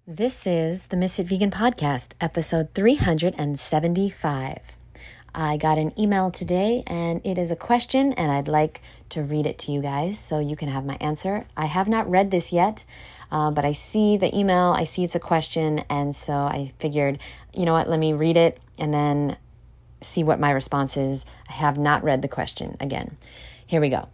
This is the Ms.Fit Vegan podcast, episode 375. I got an email today and it is a question and I'd like to read it to you guys so you can have my answer. I have not read this yet, but I see the email, I see it's a question, and so I figured, you know what, let me read it and then see what my response is. I have not read the question again. Here we go.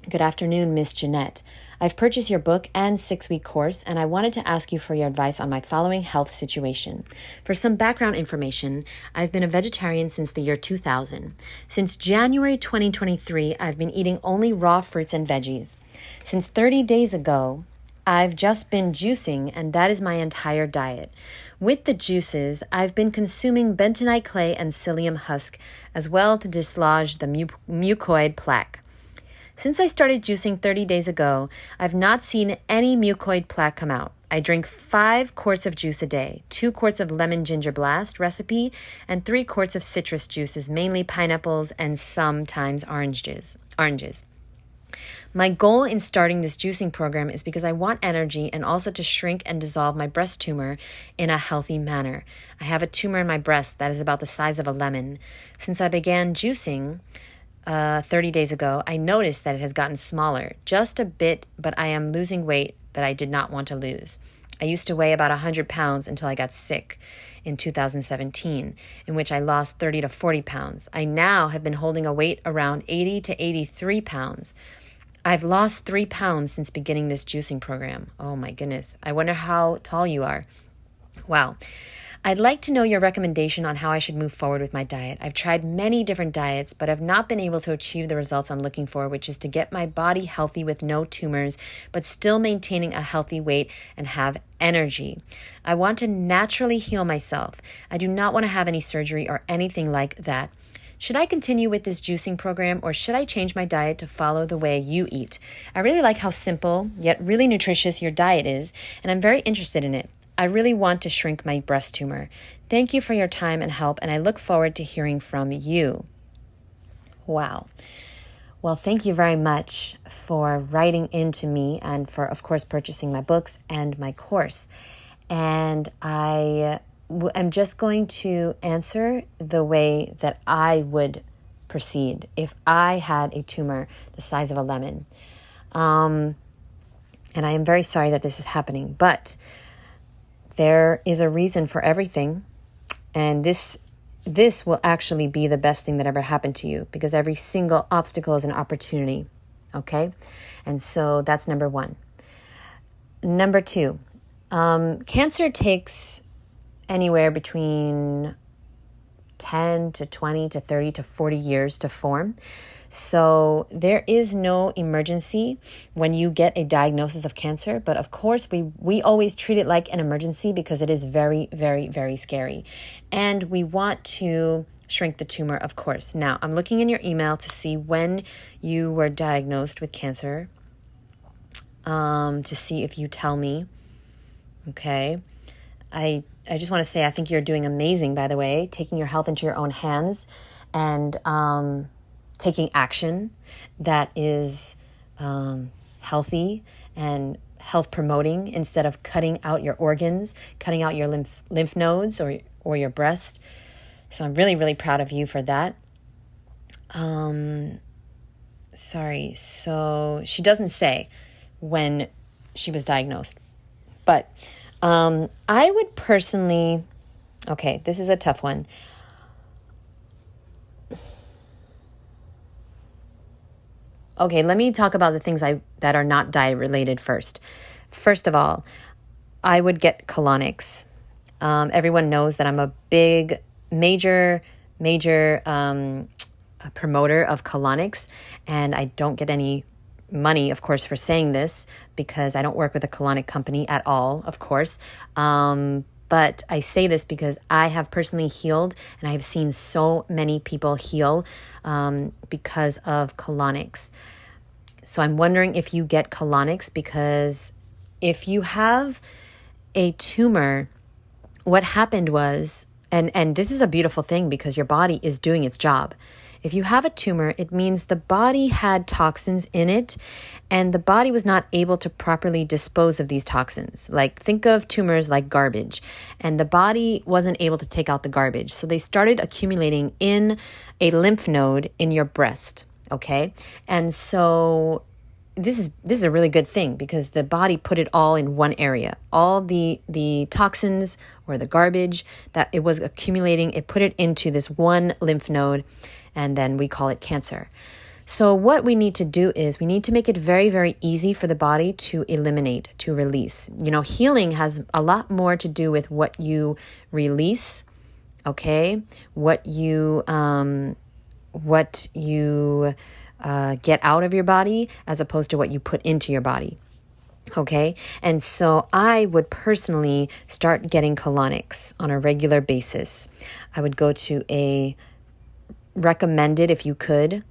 Good afternoon, Miss Jeanette. I've purchased your book and 6-week course, and I wanted to ask you for your advice on my following health situation. For some background information, I've been a vegetarian since the year 2000. Since January 2023, I've been eating only raw fruits and veggies. Since 30 days ago, I've just been juicing, and that is my entire diet. With the juices, I've been consuming bentonite clay and psyllium husk, as well to dislodge the mucoid plaque. Since I started juicing 30 days ago, I've not seen any mucoid plaque come out. I drink 5 quarts of juice a day, 2 quarts of lemon ginger blast recipe, and 3 quarts of citrus juices, mainly pineapples and sometimes oranges. My goal in starting this juicing program is because I want energy and also to shrink and dissolve my breast tumor in a healthy manner. I have a tumor in my breast that is about the size of a lemon. Since I began juicing 30 days ago, I noticed that it has gotten smaller, just a bit, but I am losing weight that I did not want to lose. I used to weigh about 100 pounds until I got sick in 2017, in which I lost 30 to 40 pounds. I now have been holding a weight around 80 to 83 pounds. I've lost 3 pounds since beginning this juicing program. Oh my goodness. I wonder how tall you are. Wow. I'd like to know your recommendation on how I should move forward with my diet. I've tried many different diets, but have not been able to achieve the results I'm looking for, which is to get my body healthy with no tumors, but still maintaining a healthy weight and have energy. I want to naturally heal myself. I do not want to have any surgery or anything like that. Should I continue with this juicing program, or should I change my diet to follow the way you eat? I really like how simple yet really nutritious your diet is, and I'm very interested in it. I really want to shrink my breast tumor. Thank you for your time and help, and I look forward to hearing from you. Wow. Well, thank you very much for writing into me and for, of course, purchasing my books and my course. And I am just going to answer the way that I would proceed if I had a tumor the size of a lemon. And I am very sorry that this is happening, but there is a reason for everything, and this will actually be the best thing that ever happened to you, because every single obstacle is an opportunity, okay? And so that's number 1. Number 2, cancer takes anywhere between 10 to 20 to 30 to 40 years to form. So there is no emergency when you get a diagnosis of cancer. But of course, we always treat it like an emergency because it is very, very, very scary. And we want to shrink the tumor, of course. Now, I'm looking in your email to see when you were diagnosed with cancer, to see if you tell me. Okay. I just want to say I think you're doing amazing, by the way, taking your health into your own hands and taking action that is healthy and health promoting instead of cutting out your organs, cutting out your lymph nodes or your breast. So I'm really, really proud of you for that. Sorry. So she doesn't say when she was diagnosed, but I would personally, okay, this is a tough one. Okay, let me talk about the things that are not diet related first. First of all, I would get colonics. Everyone knows that I'm a big, major promoter of colonics, and I don't get any money, of course, for saying this because I don't work with a colonic company at all, of course. But I say this because I have personally healed, and I have seen so many people heal because of colonics. So I'm wondering if you get colonics, because if you have a tumor, what happened was, and this is a beautiful thing because your body is doing its job. If you have a tumor, it means the body had toxins in it and the body was not able to properly dispose of these toxins. Like, think of tumors like garbage, and the body wasn't able to take out the garbage. So they started accumulating in a lymph node in your breast, okay? And so this is a really good thing because the body put it all in one area. All the toxins or the garbage that it was accumulating, it put it into this one lymph node, and then we call it cancer. So what we need to do is we need to make it very, very easy for the body to eliminate, to release. Healing has a lot more to do with what you release, okay? What you get out of your body as opposed to what you put into your body. Okay. And so I would personally start getting colonics on a regular basis. I would go to a recommended, if you could.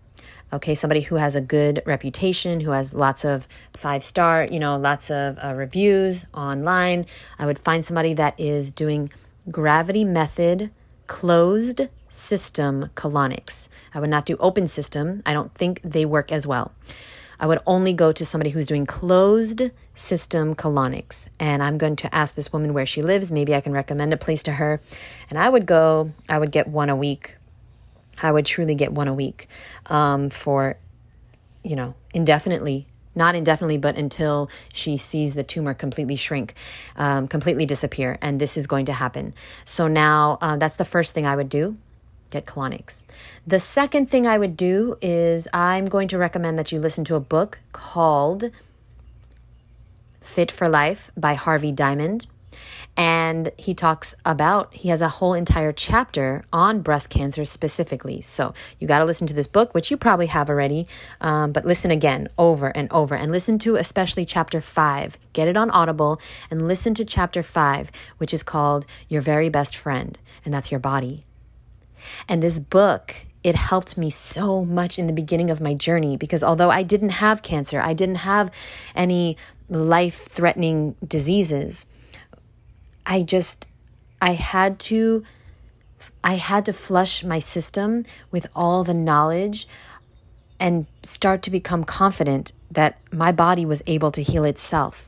Okay. Somebody who has a good reputation, who has lots of 5-star, lots of reviews online. I would find somebody that is doing gravity method closed system colonics. I would not do open system. I don't think they work as well. I would only go to somebody who's doing closed system colonics. And I'm going to ask this woman where she lives. Maybe I can recommend a place to her. And I would get one a week. I would truly get one a week for, indefinitely. Not indefinitely, but until she sees the tumor completely shrink, completely disappear. And this is going to happen. So now that's the first thing I would do. Get colonics. The second thing I would do is I'm going to recommend that you listen to a book called Fit for Life by Harvey Diamond. And he has a whole entire chapter on breast cancer specifically. So you got to listen to this book, which you probably have already, but listen again over and over, and listen to especially chapter 5. Get it on Audible and listen to chapter 5, which is called Your Very Best Friend, and that's your body. And this book, it helped me so much in the beginning of my journey because although I didn't have cancer, I didn't have any life-threatening diseases, I had to flush my system with all the knowledge and start to become confident that my body was able to heal itself.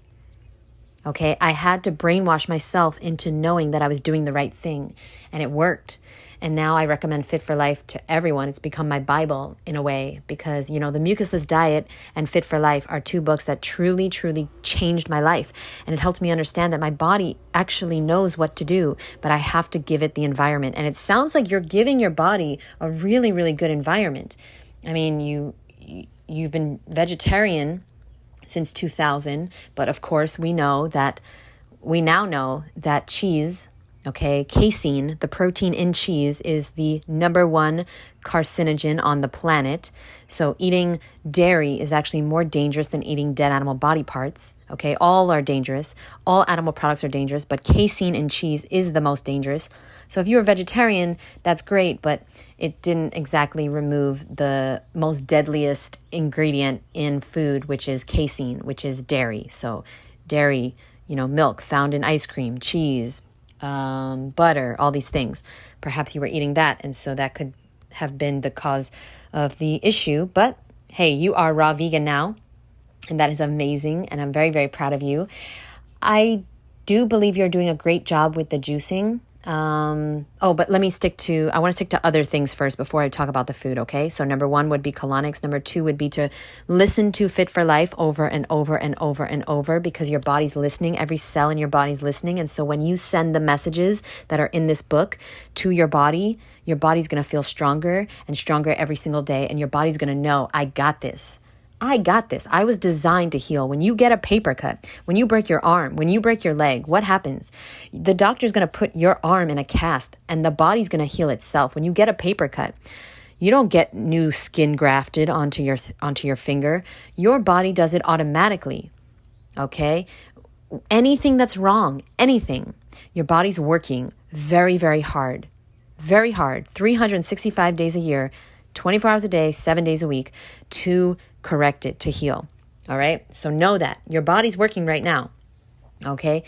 Okay, I had to brainwash myself into knowing that I was doing the right thing, and it worked. And now I recommend Fit for Life to everyone. It's become my Bible in a way because, the Mucusless Diet and Fit for Life are 2 books that truly, truly changed my life. And it helped me understand that my body actually knows what to do, but I have to give it the environment. And it sounds like you're giving your body a really, really good environment. I mean, you've been vegetarian since 2000, but of course we now know that cheese, okay, casein, the protein in cheese, is the number 1 carcinogen on the planet. So eating dairy is actually more dangerous than eating dead animal body parts. Okay, all are dangerous. All animal products are dangerous, but casein in cheese is the most dangerous. So if you're a vegetarian, that's great, but it didn't exactly remove the most deadliest ingredient in food, which is casein, which is dairy. So dairy, milk found in ice cream, cheese, butter, all these things. Perhaps you were eating that, and so that could have been the cause of the issue. But hey, you are raw vegan now, and that is amazing, and I'm very, very proud of you. I do believe you're doing a great job with the juicing. But I want to stick to other things first before I talk about the food, okay? So number 1 would be colonics. Number 2 would be to listen to Fit for Life over and over and over and over because your body's listening. Every cell in your body's listening. And so when you send the messages that are in this book to your body's going to feel stronger and stronger every single day. And your body's going to know, I got this. I got this. I was designed to heal. When you get a paper cut, when you break your arm, when you break your leg, what happens? The doctor's going to put your arm in a cast and the body's going to heal itself. When you get a paper cut, you don't get new skin grafted onto your finger. Your body does it automatically. Okay? Anything that's wrong, anything, your body's working very, very hard. Very hard. 365 days a year, 24 hours a day, 7 days a week to correct it, to heal. All right? So know that your body's working right now. Okay,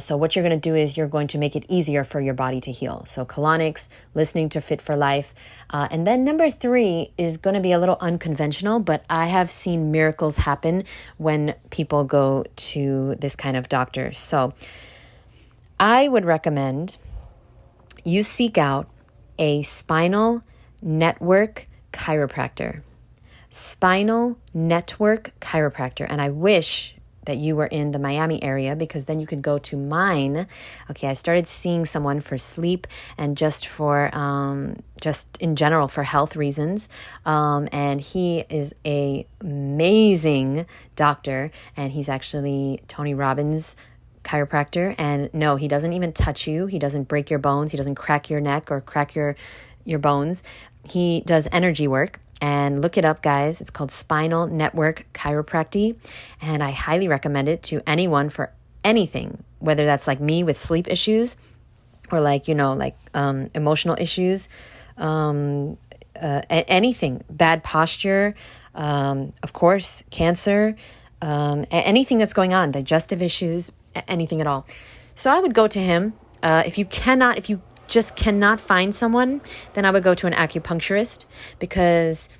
so what you're going to do is you're going to make it easier for your body to heal. So colonics, listening to Fit for Life. And then number 3 is going to be a little unconventional, but I have seen miracles happen when people go to this kind of doctor. So I would recommend you seek out a spinal network chiropractor. Spinal network chiropractor. And I wish that you were in the Miami area, because then you could go to mine. Okay, I started seeing someone for sleep and just for, just in general for health reasons. And he is a amazing doctor, and he's actually Tony Robbins' chiropractor. And no, he doesn't even touch you. He doesn't break your bones. He doesn't crack your neck or crack your bones. He does energy work. And look it up, guys. It's called Spinal Network Chiropractic. And I highly recommend it to anyone for anything, whether that's like me with sleep issues or like, emotional issues, anything, bad posture, of course, cancer, anything that's going on, digestive issues, anything at all. So I would go to him. If you just cannot find someone, then I would go to an acupuncturist, because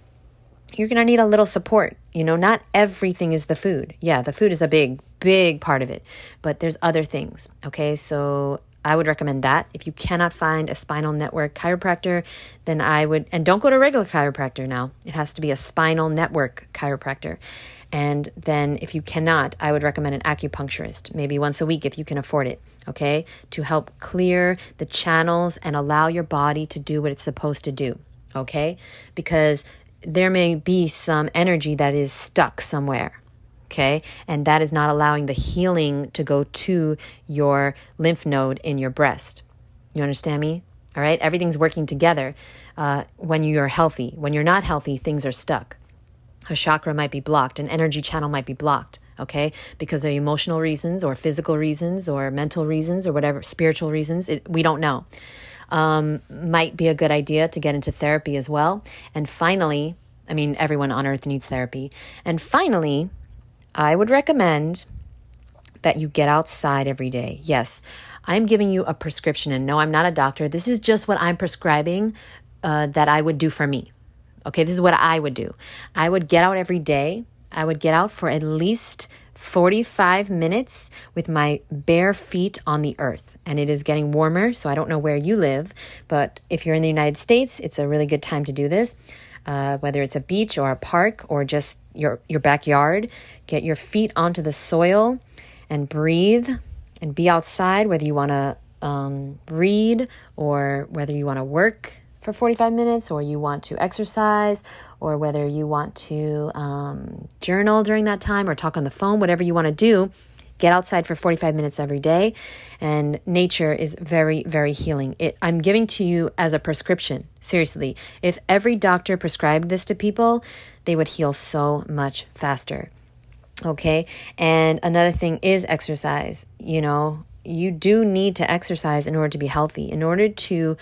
you're going to need a little support. Not everything is the food. Yeah, the food is a big, big part of it, but there's other things. Okay, so I would recommend that. If you cannot find a spinal network chiropractor, then and don't go to a regular chiropractor now. It has to be a spinal network chiropractor. And then if you cannot, I would recommend an acupuncturist, maybe once a week if you can afford it, okay, to help clear the channels and allow your body to do what it's supposed to do, okay? Because there may be some energy that is stuck somewhere, okay? And that is not allowing the healing to go to your lymph node in your breast. You understand me? All right? Everything's working together when you're healthy. When you're not healthy, things are stuck. A chakra might be blocked, an energy channel might be blocked, okay? Because of emotional reasons or physical reasons or mental reasons or whatever, spiritual reasons, we don't know. Might be a good idea to get into therapy as well. And finally, everyone on earth needs therapy. And finally, I would recommend that you get outside every day. Yes, I'm giving you a prescription, and no, I'm not a doctor. This is just what I'm prescribing that I would do for me. Okay, this is what I would do. I would get out every day. I would get out for at least 45 minutes with my bare feet on the earth. And it is getting warmer, so I don't know where you live, but if you're in the United States, it's a really good time to do this. Whether it's a beach or a park or just your backyard, get your feet onto the soil and breathe and be outside, whether you want to read or whether you want to work for 45 minutes, or you want to exercise, or whether you want to journal during that time or talk on the phone, whatever you want to do, get outside for 45 minutes every day. And nature is very, very healing. I'm giving to you as a prescription. Seriously, if every doctor prescribed this to people, they would heal so much faster. Okay. And another thing is exercise. You do need to exercise in order to be healthy, in order to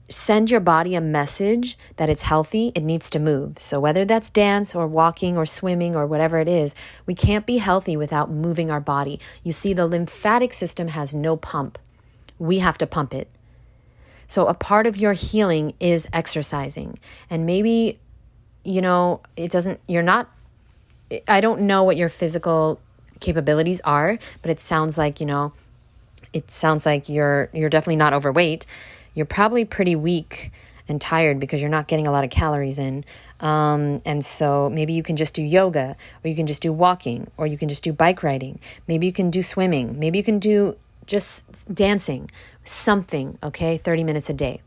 send your body a message that it's healthy. It needs to move. So whether that's dance or walking or swimming or whatever it is, we can't be healthy without moving our body. You see, the lymphatic system has no pump. We have to pump it. So a part of your healing is exercising. And maybe, I don't know what your physical capabilities are, but it sounds like, you're definitely not overweight. You're probably pretty weak and tired because you're not getting a lot of calories in. And so maybe you can just do yoga, or you can just do walking, or you can just do bike riding. Maybe you can do swimming. Maybe you can do just dancing, something, okay? 30 minutes a day.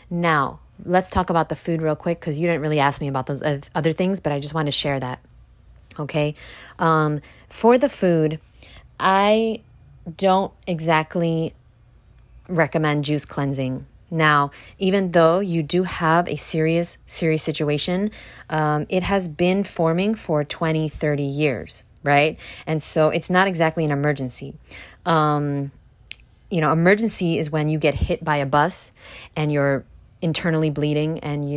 Now, let's talk about the food real quick, because you didn't really ask me about those other things, but I just want to share that, okay? For the food, I don't exactly recommend juice cleansing. Now, even though you do have a serious situation, it has been forming for 20, 30 years, right? And so it's not exactly an emergency. Emergency is when you get hit by a bus and you're internally bleeding and,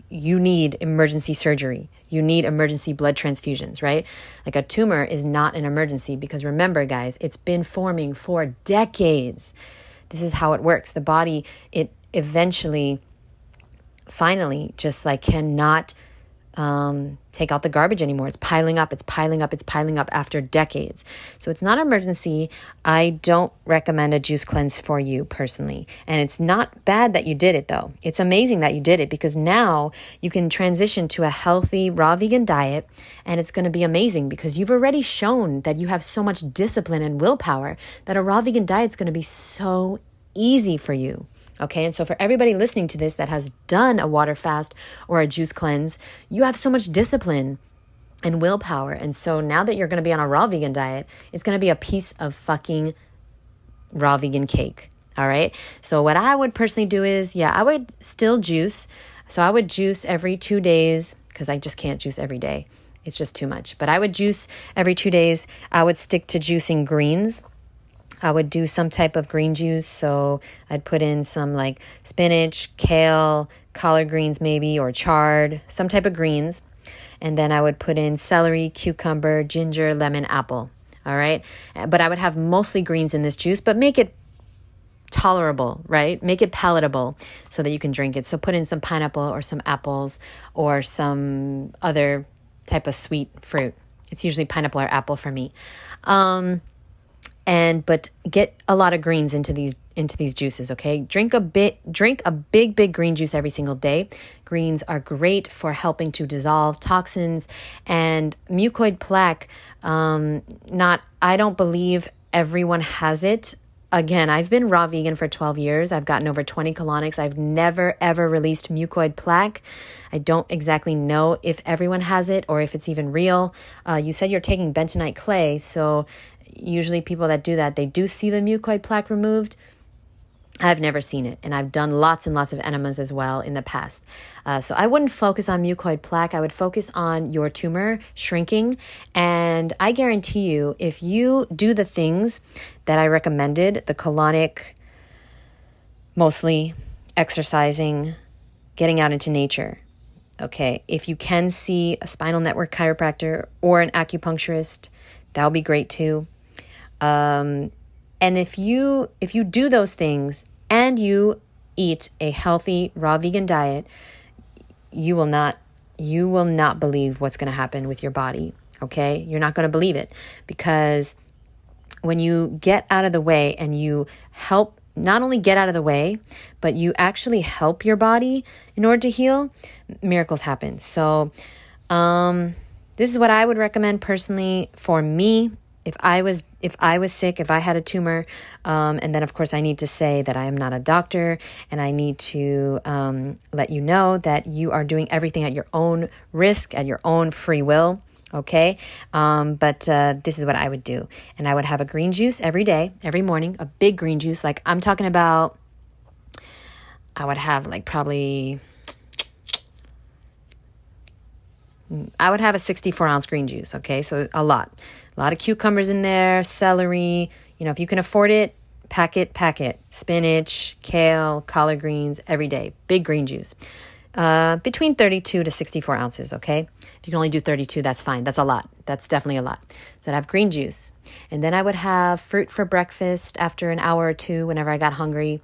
you need emergency surgery. You need emergency blood transfusions, right? Like a tumor is not an emergency because remember, guys, it's been forming for decades. This is how it works. The body, it eventually, finally, just like cannot take out the garbage anymore. It's piling up, it's piling up, it's piling up after decades. So it's not an emergency. I don't recommend a juice cleanse for you personally. And it's not bad that you did it though. It's amazing that you did it because now you can transition to a healthy raw vegan diet and it's going to be amazing because you've already shown that you have so much discipline and willpower that a raw vegan diet is going to be so easy for you. Okay, and so for everybody listening to this that has done a water fast or a juice cleanse, you have so much discipline and willpower. And so now that you're going to be on a raw vegan diet, it's going to be a piece of fucking raw vegan cake. All right. So what I would personally do is, I would still juice. So I would juice every 2 days because I just can't juice every day. It's just too much. But I would juice every 2 days. I would stick to juicing greens. I would do some type of green juice. So I'd put in some like spinach, kale, collard greens maybe, or chard, some type of greens. And then I would put in celery, cucumber, ginger, lemon, apple. All right. But I would have mostly greens in this juice, but make it tolerable, right? Make it palatable so that you can drink it. So put in some pineapple or some apples or some other type of sweet fruit. It's usually pineapple or apple for me. But get a lot of greens into these juices, okay? Drink a big green juice every single day. Greens are great for helping to dissolve toxins and mucoid plaque. I don't believe everyone has it. Again, I've been raw vegan for 12 years. I've gotten over 20 colonics. I've never, ever released mucoid plaque. I don't exactly know if everyone has it or if it's even real. You said you're taking bentonite clay, so usually people that do that, they do see the mucoid plaque removed. I've never seen it, and I've done lots and lots of enemas as well in the past. So I wouldn't focus on mucoid plaque. I would focus on your tumor shrinking, and I guarantee you, if you do the things that I recommended, the colonic, mostly exercising, getting out into nature, okay, if you can see a spinal network chiropractor or an acupuncturist, that would be great too. And if you do those things and you eat a healthy raw vegan diet, you will not believe what's going to happen with your body. Okay. You're not going to believe it because when you get out of the way and you help not only get out of the way, but you actually help your body in order to heal, miracles happen. So, this is what I would recommend personally for me. If I was sick, if I had a tumor, and then of course I need to say that I am not a doctor, and I need to let you know that you are doing everything at your own risk, at your own free will, okay? But this is what I would do. And I would have a green juice every day, every morning, a big green juice. Like I'm talking about, I would have like probably... I would have a 64-ounce green juice, okay? So a lot of cucumbers in there, celery. You know, if you can afford it, pack it. Spinach, kale, collard greens every day. Big green juice. Between 32 to 64 ounces, okay? If you can only do 32, that's fine. That's a lot. That's definitely a lot. So I'd have green juice. And then I would have fruit for breakfast after an hour or two whenever I got hungry.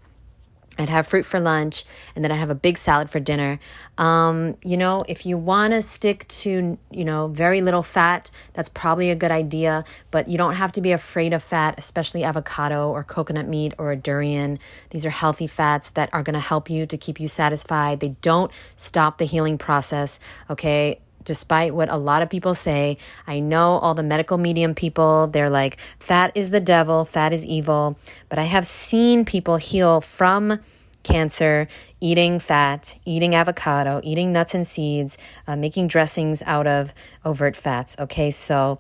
I'd have fruit for lunch, and then I'd have a big salad for dinner. If you want to stick to, very little fat, that's probably a good idea, but you don't have to be afraid of fat, especially avocado or coconut meat or a durian. These are healthy fats that are going to help you to keep you satisfied. They don't stop the healing process, okay? Despite what a lot of people say, I know all the medical medium people, they're like, fat is the devil, fat is evil. But I have seen people heal from cancer, eating fat, eating avocado, eating nuts and seeds, making dressings out of overt fats. Okay, so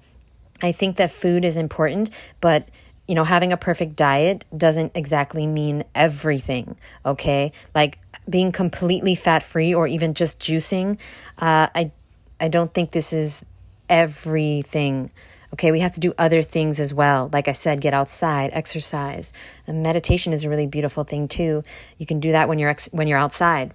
I think that food is important, but having a perfect diet doesn't exactly mean everything. Okay, like being completely fat-free or even just juicing, I don't think this is everything. Okay, we have to do other things as well. Like I said, get outside, exercise. And meditation is a really beautiful thing too. You can do that when you're outside.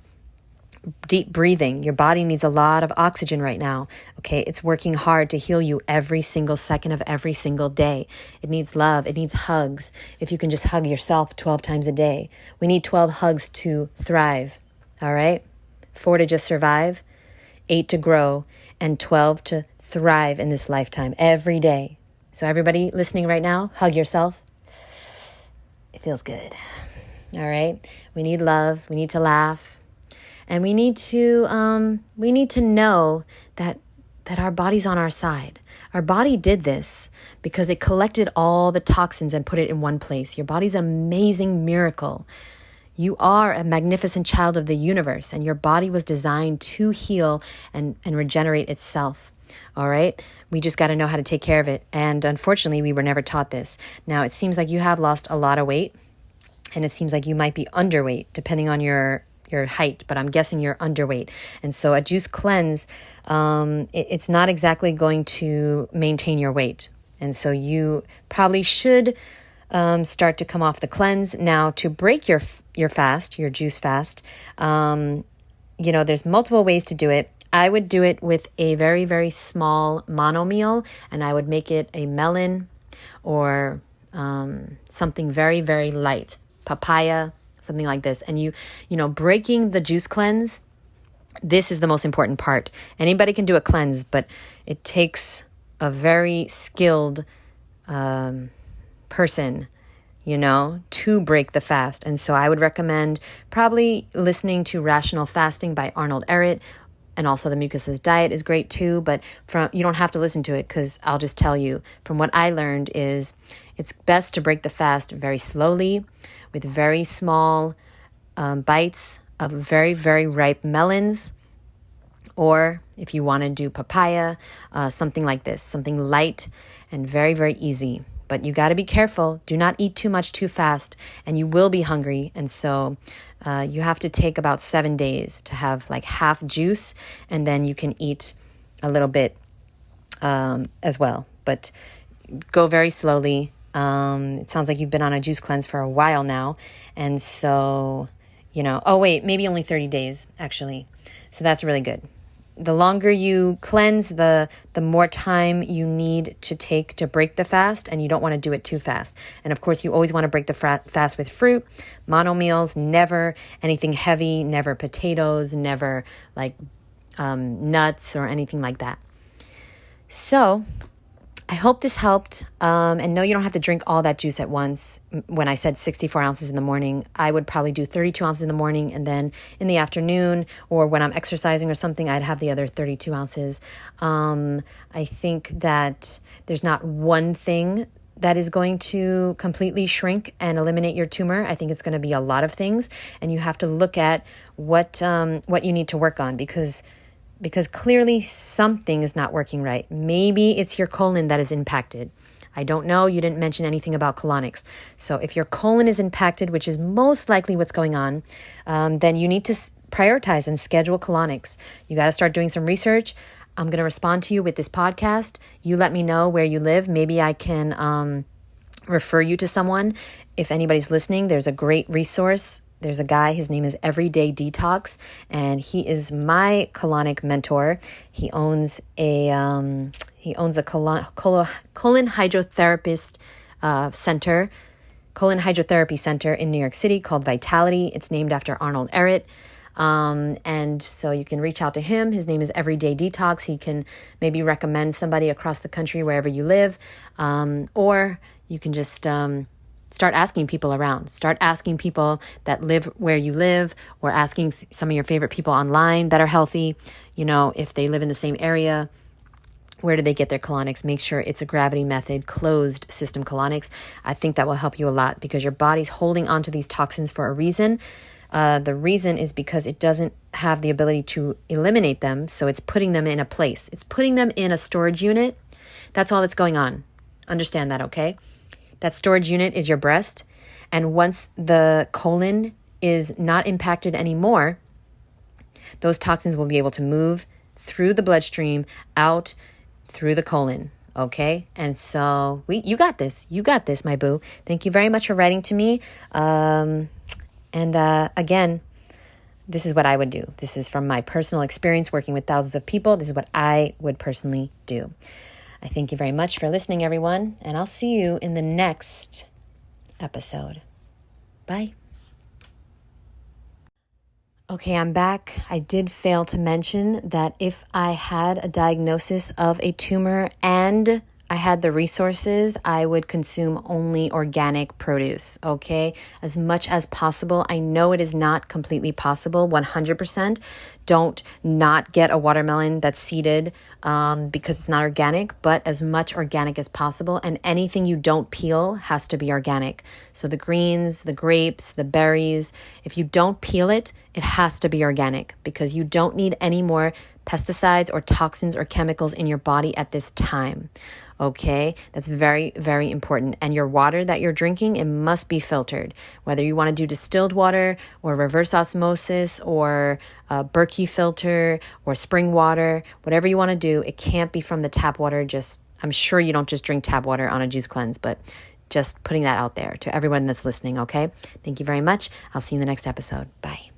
deep breathing. Your body needs a lot of oxygen right now. Okay. It's working hard to heal you every single second of every single day. It needs love. It needs hugs. If you can just hug yourself 12 times a day. We need 12 hugs to thrive. All right. 4 to just survive, 8 to grow, and 12 to thrive in this lifetime every day. So everybody listening right now, hug yourself. It feels good. All right. We need love. We need to laugh. And we need to know that our body's on our side. Our body did this because it collected all the toxins and put it in one place. Your body's an amazing miracle. You are a magnificent child of the universe, and your body was designed to heal and regenerate itself. All right. We just got to know how to take care of it. And unfortunately, we were never taught this. Now, it seems like you have lost a lot of weight, and it seems like you might be underweight depending on your height, but I'm guessing you're underweight. And so a juice cleanse, it's not exactly going to maintain your weight. And so you probably should start to come off the cleanse. Now, to break your fast, your juice fast, there's multiple ways to do it. I would do it with a very, very small mono meal, and I would make it a melon or something very, very light, papaya, something like this. And breaking the juice cleanse, this is the most important part. Anybody can do a cleanse, but it takes a very skilled person, to break the fast. And so I would recommend probably listening to Rational Fasting by Arnold Ehret. And also the Mucusless Diet is great too, but you don't have to listen to it, because I'll just tell you from what I learned is it's best to break the fast very slowly with very small bites of very, very ripe melons. Or if you want to do papaya, something like this, something light and very, very easy. But you got to be careful. Do not eat too much too fast, and you will be hungry. And so you have to take about 7 days to have like half juice, and then you can eat a little bit as well. But go very slowly. It sounds like you've been on a juice cleanse for a while now. And so, maybe only 30 days, actually. So that's really good. The longer you cleanse, the more time you need to take to break the fast, and you don't want to do it too fast. And of course, you always want to break the fast with fruit, mono meals, never anything heavy, never potatoes, never like nuts or anything like that. So I hope this helped. And no, you don't have to drink all that juice at once. When I said 64 ounces in the morning, I would probably do 32 ounces in the morning, and then in the afternoon or when I'm exercising or something, I'd have the other 32 ounces. I think that there's not one thing that is going to completely shrink and eliminate your tumor. I think it's going to be a lot of things, and you have to look at what you need to work on, because clearly something is not working right. Maybe it's your colon that is impacted. I don't know. You didn't mention anything about colonics. So if your colon is impacted, which is most likely what's going on, then you need to prioritize and schedule colonics. You got to start doing some research. I'm going to respond to you with this podcast. You let me know where you live. Maybe I can refer you to someone. If anybody's listening, there's a great resource. There's a guy, his name is Everyday Detox, and he is my colonic mentor. He owns a colon hydrotherapist colon hydrotherapy center in New York City called Vitality. It's named after Arnold Ehret. And so you can reach out to him. His name is Everyday Detox. He can maybe recommend somebody across the country wherever you live, or you can just start asking people around. Start asking people that live where you live, or asking some of your favorite people online that are healthy, if they live in the same area. Where do they get their colonics? Make sure it's a gravity method, closed system colonics. I think that will help you a lot, because your body's holding onto these toxins for a reason. The reason is because it doesn't have the ability to eliminate them, so it's putting them in a place. It's putting them in a storage unit. That's all that's going on. Understand that, okay? That storage unit is your breast. And once the colon is not impacted anymore, those toxins will be able to move through the bloodstream out through the colon. Okay. And so you got this. You got this, my boo. Thank you very much for writing to me. Again, This is what I would do. This is from my personal experience working with thousands of people. This is what I would personally do. I thank you very much for listening, everyone, and I'll see you in the next episode. Bye. Okay, I'm back. I did fail to mention that if I had a diagnosis of a tumor and I had the resources, I would consume only organic produce, okay? As much as possible. I know it is not completely possible, 100%. Don't not get a watermelon that's seeded because it's not organic, but as much organic as possible. And anything you don't peel has to be organic. So the greens, the grapes, the berries, if you don't peel it, it has to be organic because you don't need any more pesticides or toxins or chemicals in your body at this time. Okay, that's very, very important. And your water that you're drinking, it must be filtered. Whether you want to do distilled water or reverse osmosis or Berkey filter or spring water, whatever you want to do, it can't be from the tap water. I'm sure you don't just drink tap water on a juice cleanse, but just putting that out there to everyone that's listening, okay? Thank you very much. I'll see you in the next episode. Bye.